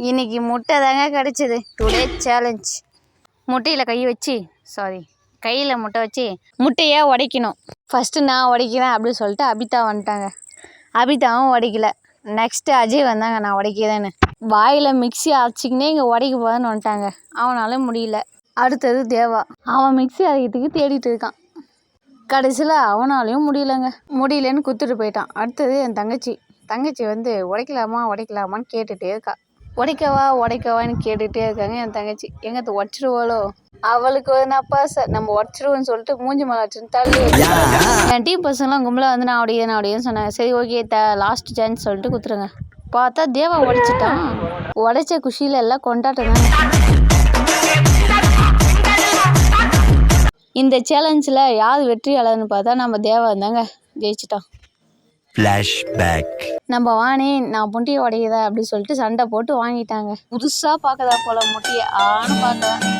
இன்னைக்கு முட்டை தாங்க கிடச்சிது. Today challenge. முட்டையில் கையில் முட்டை வச்சு முட்டையே உடைக்கணும். ஃபஸ்ட்டு நான் உடைக்கிறேன் அப்படின்னு சொல்லிட்டு அபிதா வந்துட்டாங்க. அபிதாவும் உடைக்கல. நெக்ஸ்ட்டு அஜய் வந்தாங்க நான் உடைக்கிறேன்னு. வாயில் மிக்ஸி அரைச்சிக்கினே இங்கே உடைக்க போதான்னு வந்துட்டாங்க. அவனால் முடியல. அடுத்தது தேவா. அவன் மிக்ஸி அரைக்கிறதுக்கு தேடிட்டு இருக்கான். கடைசியில் அவனாலையும் முடியலன்னு குத்துட்டு போயிட்டான். அடுத்தது என் தங்கச்சி வந்து உடைக்கலாமான்னு கேட்டுகிட்டே இருக்கா. உடைக்கவான்னு கேட்டுகிட்டே இருக்காங்க என் தங்கச்சி. எங்கே உடச்சிருவாளோ, அவளுக்கு ஒரு நப்பாசை நம்ம உடச்சிருவோன்னு சொல்லிட்டு மூஞ்சி மலாச்சுன்னு தள்ளி என் டீம் பசங்களாம் கும்பலாக வந்து நான் அப்படியேன்னு சொன்னாங்க. சரி ஓகே லாஸ்ட் சான்ஸ் சொல்லிட்டு குத்துருங்க. பார்த்தா தேவா உடைச்சிட்டான். உடைச்ச குஷியில் எல்லாம் கொண்டாட்டம் தாங்க. இந்த சேலஞ்சில் யார் வெற்றியாளர்னு பார்த்தா நம்ம தேவா இருந்தாங்க ஜெயிச்சிட்டான். நம்ம வாணி நான் முட்டையை உடையதா அப்படின்னு சொல்லிட்டு சண்டை போட்டு வாங்கிட்டாங்க. புதுசாக பார்க்கதா போல முட்டையை பார்க்கலாம்.